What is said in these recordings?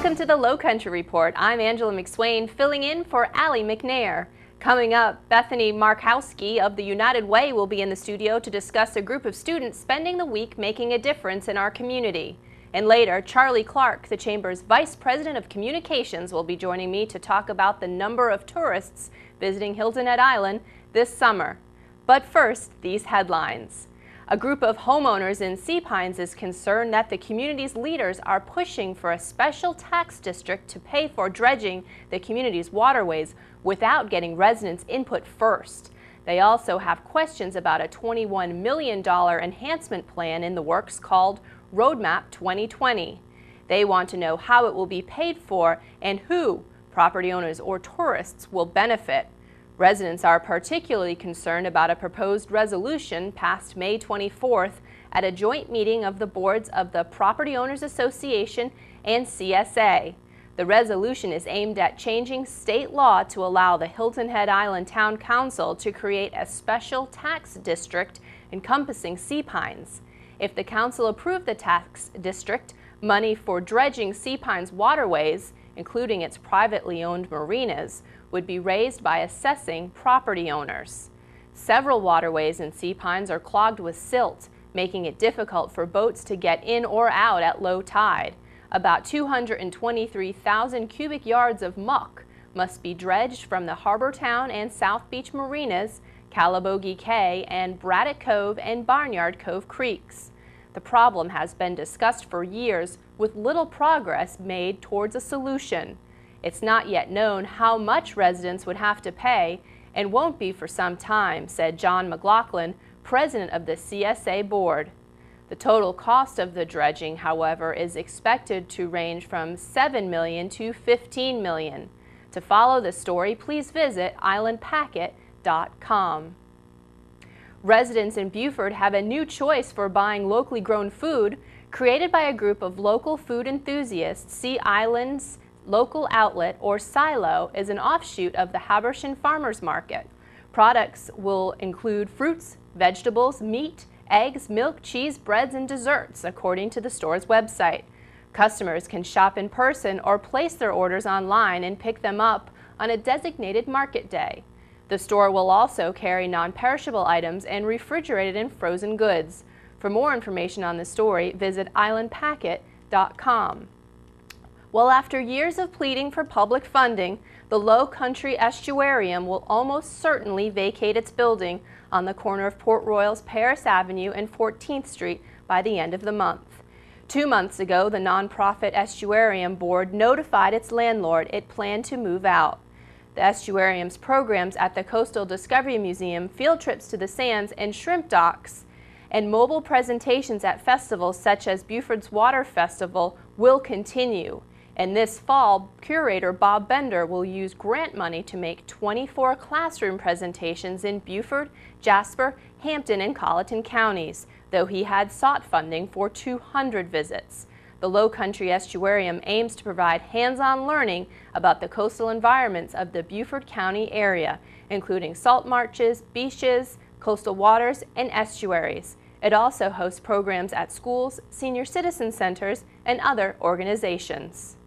Welcome to the Lowcountry Report. I'm Angela McSwain, filling in for Allie McNair. Coming up, Bethany Marcinkowski of the United Way will be in the studio to discuss a group of students spending the week making a difference in our community. And later, Charlie Clark, the Chamber's Vice President of Communications, will be joining me to talk about the number of tourists visiting Hilton Head Island this summer. But first, these headlines. A group of homeowners in Sea Pines is concerned that the community's leaders are pushing for a special tax district to pay for dredging the community's waterways without getting residents' input first. They also have questions about a $21 million enhancement plan in the works called Roadmap 2020. They want to know how it will be paid for and who, property owners or tourists, will benefit. Residents are particularly concerned about a proposed resolution passed May 24th at a joint meeting of the boards of the Property Owners Association and CSA. The resolution is aimed at changing state law to allow the Hilton Head Island Town Council to create a special tax district encompassing Sea Pines. If the council approved the tax district, money for dredging Sea Pines waterways, including its privately owned marinas, would be raised by assessing property owners. Several waterways in Sea Pines are clogged with silt, making it difficult for boats to get in or out at low tide. About 223,000 cubic yards of muck must be dredged from the Harbor Town and South Beach marinas, Calabogie Cay, and Braddock Cove and Barnyard Cove creeks. The problem has been discussed for years with little progress made towards a solution. It's not yet known how much residents would have to pay and won't be for some time, said John McLaughlin, president of the CSA board. The total cost of the dredging, however, is expected to range from $7 million to $15 million. To follow the story, please visit islandpacket.com. Residents in Beaufort have a new choice for buying locally grown food. Created by a group of local food enthusiasts, Sea Island's Local Outlet, or Silo, is an offshoot of the Habersham Farmers Market. Products will include fruits, vegetables, meat, eggs, milk, cheese, breads, and desserts, according to the store's website. Customers can shop in person or place their orders online and pick them up on a designated market day. The store will also carry non-perishable items and refrigerated and frozen goods. For more information on the story, visit islandpacket.com. Well, after years of pleading for public funding, the Lowcountry Estuarium will almost certainly vacate its building on the corner of Port Royal's Paris Avenue and 14th Street by the end of the month. 2 months ago, the nonprofit Estuarium board notified its landlord it planned to move out. The estuarium's programs at the Coastal Discovery Museum, field trips to the sands and shrimp docks, and mobile presentations at festivals such as Beaufort's Water Festival will continue. And this fall, curator Bob Bender will use grant money to make 24 classroom presentations in Beaufort, Jasper, Hampton, and Colleton counties, though he had sought funding for 200 visits. The Lowcountry Estuarium aims to provide hands-on learning about the coastal environments of the Beaufort County area, including salt marshes, beaches, coastal waters, and estuaries. It also hosts programs at schools, senior citizen centers, and other organizations.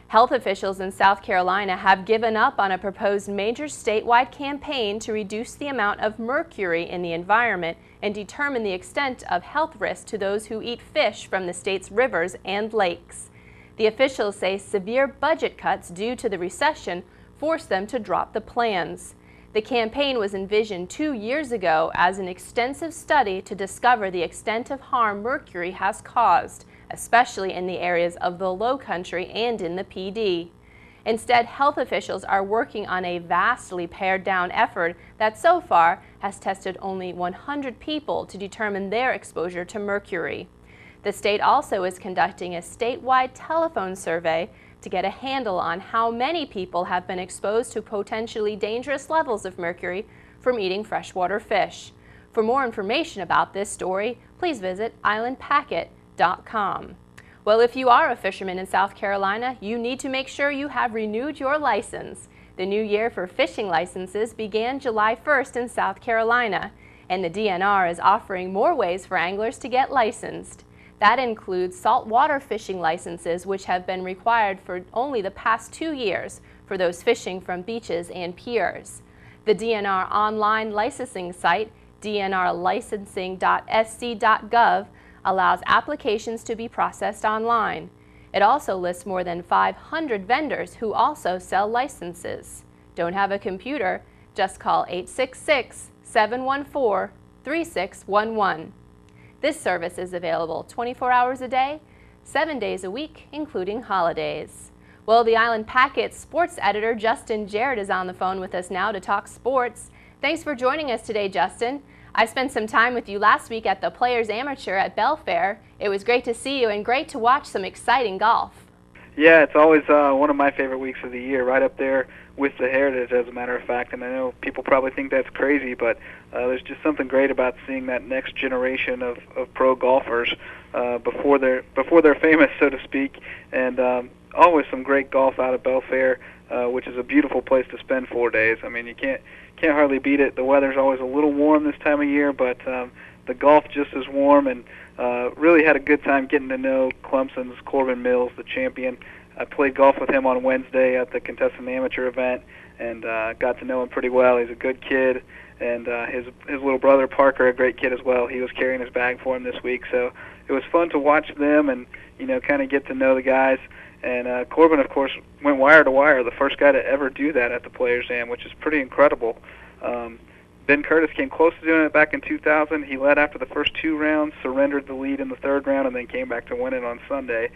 Health officials in South Carolina have given up on a proposed major statewide campaign to reduce the amount of mercury in the environment and determine the extent of health risk to those who eat fish from the state's rivers and lakes. The officials say severe budget cuts due to the recession forced them to drop the plans. The campaign was envisioned 2 years ago as an extensive study to discover the extent of harm mercury has caused, especially in the areas of the Lowcountry and in the PD. Instead, health officials are working on a vastly pared-down effort that so far has tested only 100 people to determine their exposure to mercury. The state also is conducting a statewide telephone survey to get a handle on how many people have been exposed to potentially dangerous levels of mercury from eating freshwater fish. For more information about this story, please visit islandpacket.com. Well, if you are a fisherman in South Carolina, you need to make sure you have renewed your license. The new year for fishing licenses began July 1st in South Carolina, and the DNR is offering more ways for anglers to get licensed. That includes saltwater fishing licenses, which have been required for only the past 2 years for those fishing from beaches and piers. The DNR online licensing site, dnrlicensing.sc.gov, allows applications to be processed online. It also lists more than 500 vendors who also sell licenses. Don't have a computer? Just call 866-714-3611. This service is available 24 hours a day, 7 days a week, including holidays. Well, the Island Packet sports editor Justin Jarrett is on the phone with us now to talk sports. Thanks for joining us today, Justin. I spent some time with you last week at the Players Amateur at Belfair. It was great to see you and great to watch some exciting golf. Yeah, it's always one of my favorite weeks of the year, right up there with the Heritage, as a matter of fact. And I know people probably think that's crazy, but there's just something great about seeing that next generation of pro golfers before they're famous, so to speak. And always some great golf out of Belfair, which is a beautiful place to spend 4 days. I mean, you can't hardly beat it. The weather's always a little warm this time of year, but the golf just as warm, and really had a good time getting to know Clemson's Corbin Mills, the champion. I played golf with him on Wednesday at the Contestant Amateur event, and got to know him pretty well. He's a good kid, and his little brother Parker, a great kid as well. He was carrying his bag for him this week, so it was fun to watch them and kind of get to know the guys. And Corbin, of course, went wire to wire, the first guy to ever do that at the Players Am, which is pretty incredible. Ben Curtis came close to doing it back in 2000. He led after the first 2 rounds, surrendered the lead in the 3rd round, and then came back to win it on Sunday.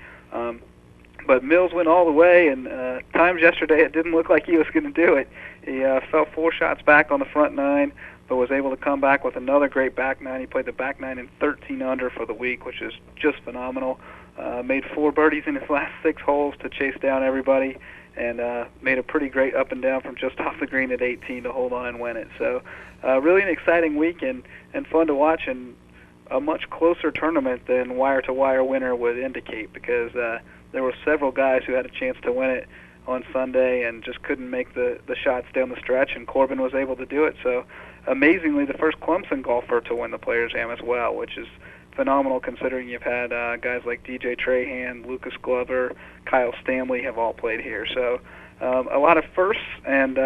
But Mills went all the way, and times yesterday it didn't look like he was going to do it. He fell 4 shots back on the front 9, but was able to come back with another great back 9. He played the back 9 in 13 under for the week, which is just phenomenal. Made 4 birdies in his last 6 holes to chase down everybody, and made a pretty great up and down from just off the green at 18 to hold on and win it. So really an exciting week and fun to watch, and a much closer tournament than wire-to-wire winner would indicate, because there were several guys who had a chance to win it on Sunday and just couldn't make the shots down the stretch, and Corbin was able to do it. So amazingly, the first Clemson golfer to win the Players Am as well, which is phenomenal considering you've had guys like DJ Trahan, Lucas Glover, Kyle Stanley have all played here. So a lot of firsts, and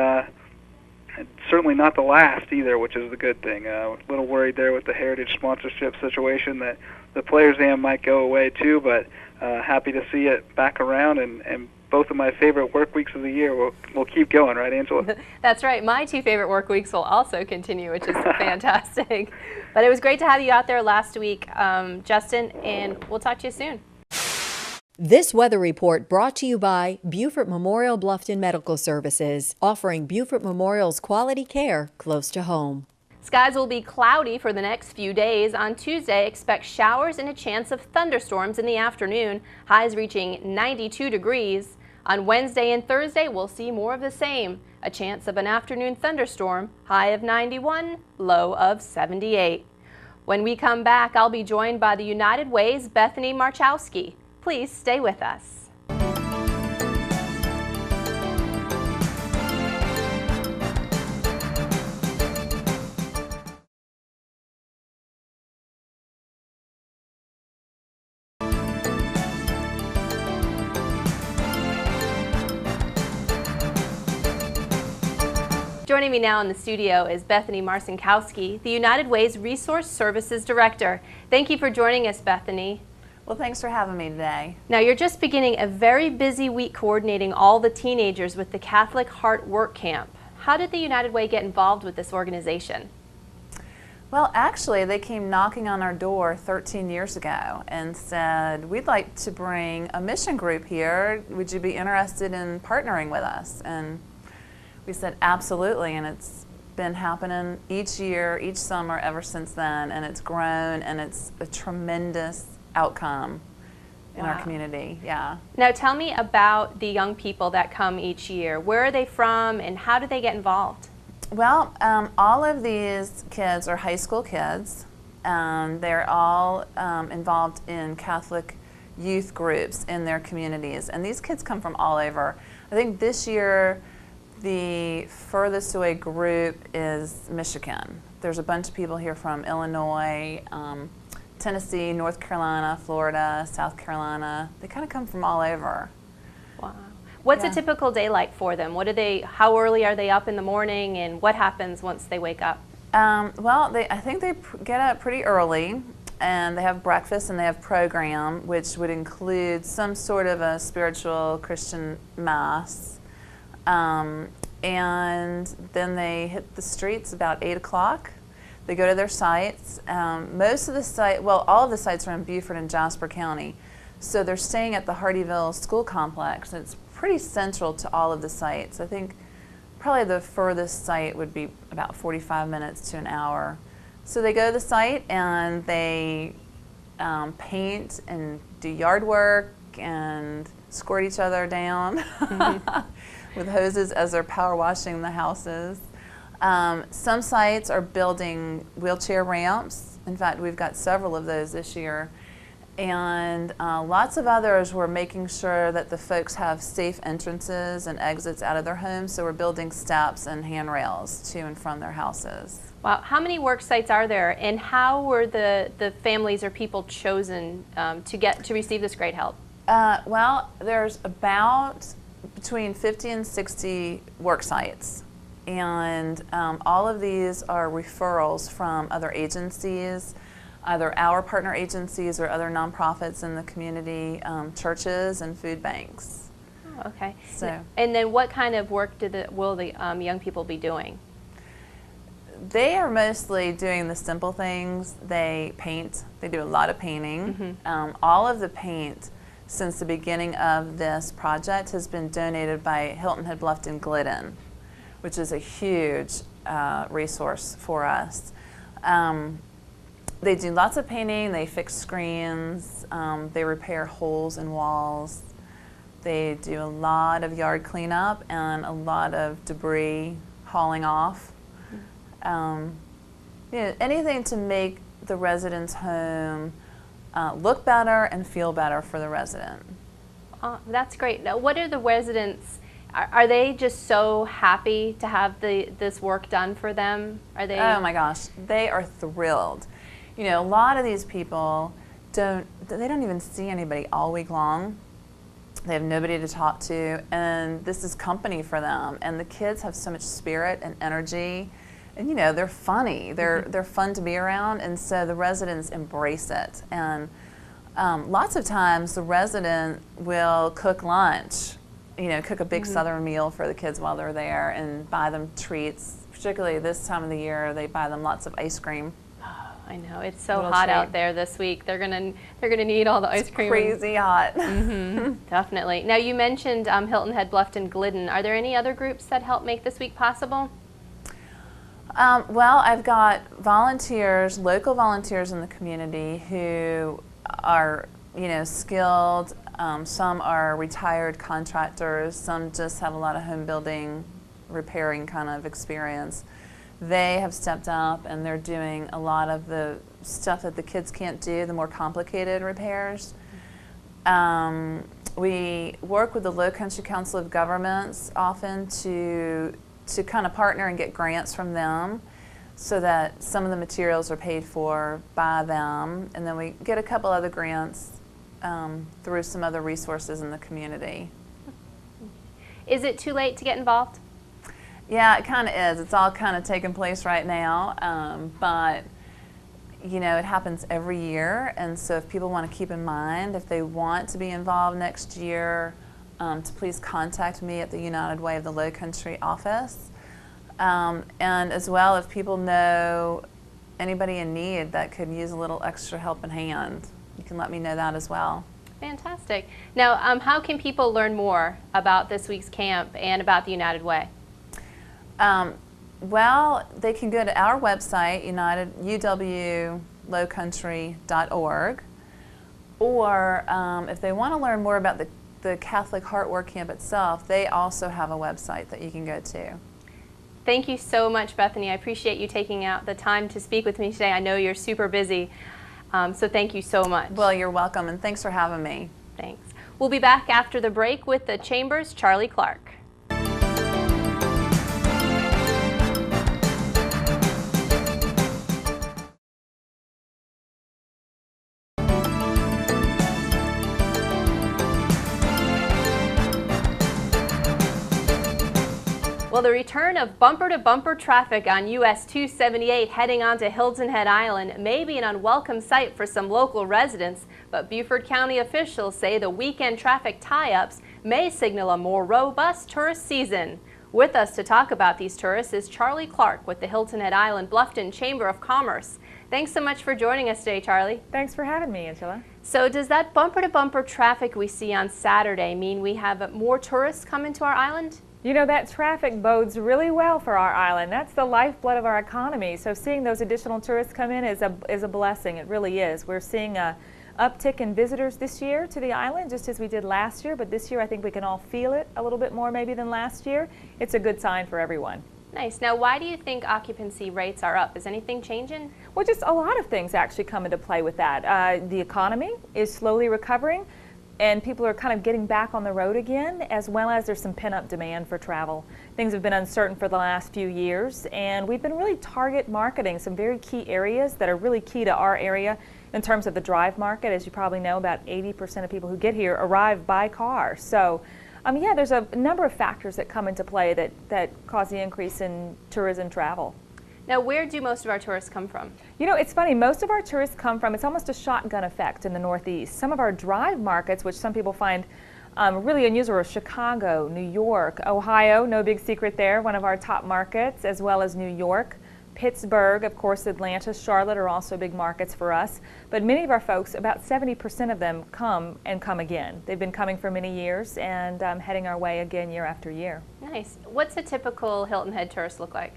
certainly not the last either, which is the good thing. A little worried there with the Heritage sponsorship situation that the Players Am might go away too, but happy to see it back around, and both of my favorite work weeks of the year will keep going, right, Angela? That's right. My 2 favorite work weeks will also continue, which is fantastic. But it was great to have you out there last week, Justin, and we'll talk to you soon. This weather report brought to you by Beaufort Memorial Bluffton Medical Services, offering Beaufort Memorial's quality care close to home. Skies will be cloudy for the next few days. On Tuesday, expect showers and a chance of thunderstorms in the afternoon, highs reaching 92 degrees. On Wednesday and Thursday, we'll see more of the same. A chance of an afternoon thunderstorm, high of 91, low of 78. When we come back, I'll be joined by the United Way's Bethany Marcinkowski. Please stay with us. Joining me now in the studio is Bethany Marcinkowski, the United Way's Resource Services Director. Thank you for joining us, Bethany. Well, thanks for having me today. Now, you're just beginning a very busy week coordinating all the teenagers with the Catholic Heart Work Camp. How did the United Way get involved with this organization? Well, actually, they came knocking on our door 13 years ago and said, we'd like to bring a mission group here. Would you be interested in partnering with us? And we said, absolutely, and it's been happening each year, each summer ever since then, and it's grown, and it's a tremendous outcome in our community. Yeah. Now tell me about the young people that come each year. Where are they from, and how do they get involved? Well, all of these kids are high school kids. They're all involved in Catholic youth groups in their communities, and these kids come from all over. I think this year the furthest away group is Michigan. There's a bunch of people here from Illinois, Tennessee, North Carolina, Florida, South Carolina. They kind of come from all over. Wow. What's Yeah. a typical day like for them? How early are they up in the morning, and what happens once they wake up? Well, I think they get up pretty early, and they have breakfast and they have program, which would include some sort of a spiritual Christian mass. And then they hit the streets about 8 o'clock. They go to their sites. All of the sites are in Beaufort and Jasper County. So they're staying at the Hardyville School Complex. It's pretty central to all of the sites. I think probably the furthest site would be about 45 minutes to an hour. So they go to the site and they paint and do yard work and squirt each other down with hoses as they're power washing the houses. Some sites are building wheelchair ramps. In fact, we've got several of those this year. And lots of others, we're making sure that the folks have safe entrances and exits out of their homes, so we're building steps and handrails to and from their houses. Wow, how many work sites are there, and how were the families or people chosen to receive this great help? Well, there's about between 50 and 60 work sites, and all of these are referrals from other agencies, either our partner agencies or other nonprofits in the community, churches and food banks. Oh, okay. So, and then what kind of work will the young people be doing? they are mostly doing the simple things. They paint. They do a lot of painting. Mm-hmm. All of the paint since the beginning of this project has been donated by Hilton Head Bluffton Glidden, which is a huge resource for us. They do lots of painting. They fix screens. They repair holes in walls. They do a lot of yard cleanup and a lot of debris hauling off. Anything to make the resident's home look better and feel better for the resident. That's great. Now, what are the residents? Are they just so happy to have this work done for them? Are they? Oh my gosh, they are thrilled. You know, a lot of these people don't even see anybody all week long. They have nobody to talk to, and this is company for them. And the kids have so much spirit and energy, and you know, they're funny. They're fun to be around, and so the residents embrace it. And lots of times, the resident will cook lunch. You know, cook a big Southern meal for the kids while they're there, and buy them treats. Particularly this time of the year, they buy them lots of ice cream. I know, it's so hot out there this week. They're gonna need all the ice cream. Crazy hot. Mm-hmm, definitely. Now, you mentioned Hilton Head Bluffton Glidden. Are there any other groups that help make this week possible? Well, I've got volunteers, local volunteers in the community who are, you know, skilled. Some are retired contractors. Some just have a lot of home building, repairing kind of experience. They have stepped up and they're doing a lot of the stuff that the kids can't do, the more complicated repairs. We work with the Lowcountry Council of Governments often to kind of partner and get grants from them so that some of the materials are paid for by them, and then we get a couple other grants through some other resources in the community. Is it too late to get involved? Yeah, it kind of is. It's all kind of taking place right now, but you know, it happens every year, and so if people want to keep in mind, if they want to be involved next year, to please contact me at the United Way of the Lowcountry office. And as well, if people know anybody in need that could use a little extra helping hand, you can let me know that as well. Fantastic. Now, how can people learn more about this week's camp and about the United Way? Well, they can go to our website, uwlowcountry.org, or if they want to learn more about the Catholic Heart Work Camp itself, they also have a website that you can go to. Thank you so much, Bethany. I appreciate you taking out the time to speak with me today. I know you're super busy, so thank you so much. Well, you're welcome, and thanks for having me. Thanks. We'll be back after the break with the Chamber's Charlie Clark. Well, the return of bumper-to-bumper traffic on US 278 heading onto Hilton Head Island may be an unwelcome sight for some local residents, but Beaufort County officials say the weekend traffic tie-ups may signal a more robust tourist season. With us to talk about these tourists is Charlie Clark with the Hilton Head Island Bluffton Chamber of Commerce. Thanks so much for joining us today, Charlie. Thanks for having me, Angela. So does that bumper-to-bumper traffic we see on Saturday mean we have more tourists coming to our island? You know, that traffic bodes really well for our island. That's the lifeblood of our economy. So seeing those additional tourists come in is a blessing. It really is. We're seeing a uptick in visitors this year to the island, just as we did last year. But this year, I think we can all feel it a little bit more maybe than last year. It's a good sign for everyone. Nice. Now, why do you think occupancy rates are up? Is anything changing? Well, just a lot of things actually come into play with that. The economy is slowly recovering, and people are kind of getting back on the road again, as well as there's some pent-up demand for travel. Things have been uncertain for the last few years, and we've been really target marketing some very key areas that are really key to our area in terms of the drive market. As you probably know, about 80% of people who get here arrive by car. So, yeah, there's a number of factors that come into play that cause the increase in tourism travel. Now, where do most of our tourists come from? You know, it's funny, most of our tourists come from, it's almost a shotgun effect in the Northeast. Some of our drive markets, which some people find really unusual, are Chicago, New York, Ohio, no big secret there, one of our top markets, as well as New York, Pittsburgh, of course, Atlanta, Charlotte are also big markets for us. But many of our folks, about 70% of them come and come again. They've been coming for many years and heading our way again year after year. Nice. What's a typical Hilton Head tourist look like?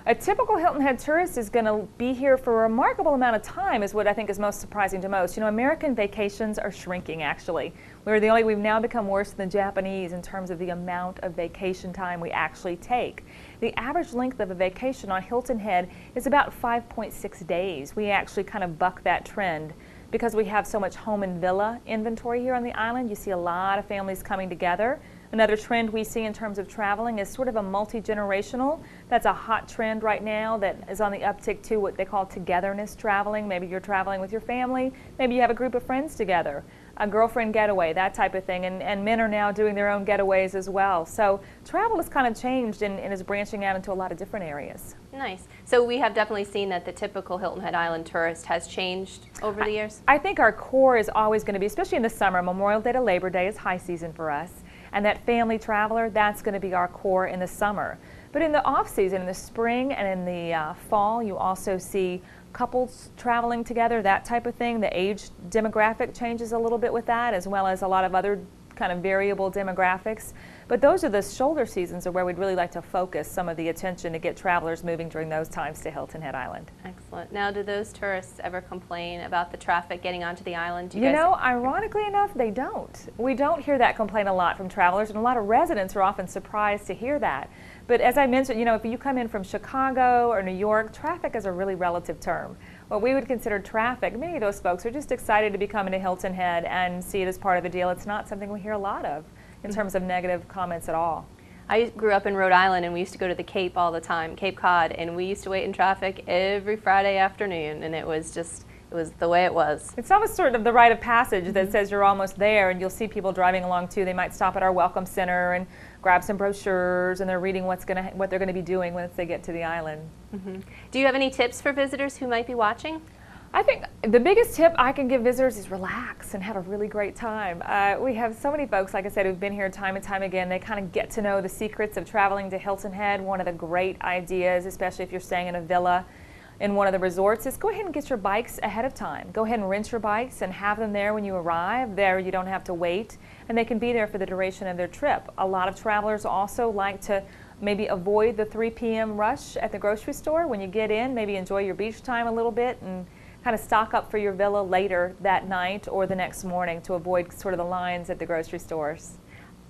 A typical Hilton Head tourist is going to be here for a remarkable amount of time, is what I think is most surprising to most. You know, American vacations are shrinking, actually. We've now become worse than the Japanese in terms of the amount of vacation time we actually take. The average length of a vacation on Hilton Head is about 5.6 days. We actually kind of buck that trend because we have so much home and villa inventory here on the island. You see a lot of families coming together. Another trend we see in terms of traveling is sort of a multi-generational. That's a hot trend right now that is on the uptick to what they call togetherness traveling. Maybe you're traveling with your family. Maybe you have a group of friends together, a girlfriend getaway, that type of thing. And men are now doing their own getaways as well. So travel has kind of changed and is branching out into a lot of different areas. Nice. So we have definitely seen that the typical Hilton Head Island tourist has changed over the years? I think our core is always going to be, especially in the summer, Memorial Day to Labor Day is high season for us. And that family traveler, that's going to be our core in the summer. But in the off season, in the spring and in the fall, you also see couples traveling together, that type of thing. The age demographic changes a little bit with that, as well as a lot of other kind of variable demographics. But those are the shoulder seasons, are where we'd really like to focus some of the attention to get travelers moving during those times to Hilton Head Island. Excellent. Now, do those tourists ever complain about the traffic getting onto the island? You know, ironically enough, they don't. We don't hear that complaint a lot from travelers, and a lot of residents are often surprised to hear that. But as I mentioned, you know, if you come in from Chicago or New York, traffic is a really relative term. What we would consider traffic, many of those folks are just excited to be coming to Hilton Head and see it as part of the deal. It's not something we hear a lot of in terms of negative comments at all. I grew up in Rhode Island, and we used to go to the Cape all the time, Cape Cod, and we used to wait in traffic every Friday afternoon, and it was the way it was. It's almost sort of the rite of passage that says you're almost there, and you'll see people driving along too. They might stop at our welcome center and grab some brochures, and they're reading what they're going to be doing once they get to the island. Mm-hmm. Do you have any tips for visitors who might be watching? I think the biggest tip I can give visitors is relax and have a really great time. We have so many folks, like I said, who've been here time and time again. They kind of get to know the secrets of traveling to Hilton Head. One of the great ideas, especially if you're staying in a villa in one of the resorts, is go ahead and get your bikes ahead of time. Go ahead and rent your bikes and have them there when you arrive. There you don't have to wait, and they can be there for the duration of their trip. A lot of travelers also like to maybe avoid the 3 p.m. rush at the grocery store. When you get in, maybe enjoy your beach time a little bit and kind of stock up for your villa later that night or the next morning to avoid sort of the lines at the grocery stores.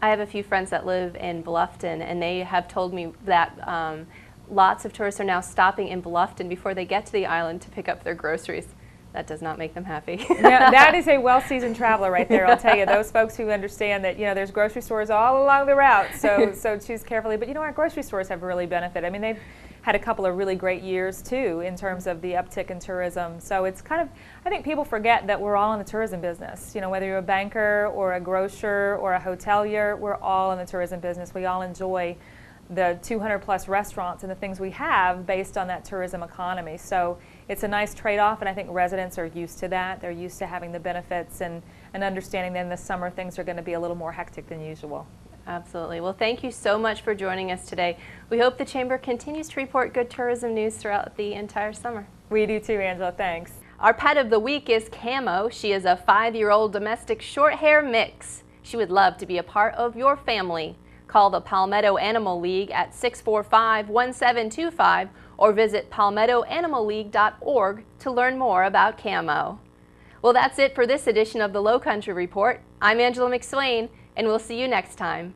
I have a few friends that live in Bluffton, and they have told me that lots of tourists are now stopping in Bluffton before they get to the island to pick up their groceries. That does not make them happy. Yeah, that is a well-seasoned traveler right there, I'll tell you. Those folks who understand that, you know, there's grocery stores all along the route, so choose carefully. But, you know, our grocery stores have really benefited. I mean, they've had a couple of really great years, too, in terms of the uptick in tourism. So it's kind of, I think people forget that we're all in the tourism business. You know, whether you're a banker or a grocer or a hotelier, we're all in the tourism business. We all enjoy the 200 plus restaurants and the things we have based on that tourism economy. So it's a nice trade-off, and I think residents are used to that. They're used to having the benefits and understanding that in the summer things are going to be a little more hectic than usual. Absolutely. Well, thank you so much for joining us today. We hope the Chamber continues to report good tourism news throughout the entire summer. We do too, Angela. Thanks. Our pet of the week is Camo. She is a 5-year-old domestic short hair mix. She would love to be a part of your family. Call the Palmetto Animal League at 645-1725 or visit palmettoanimalleague.org to learn more about Camo. Well, that's it for this edition of the Lowcountry Report. I'm Angela McSwain, and we'll see you next time.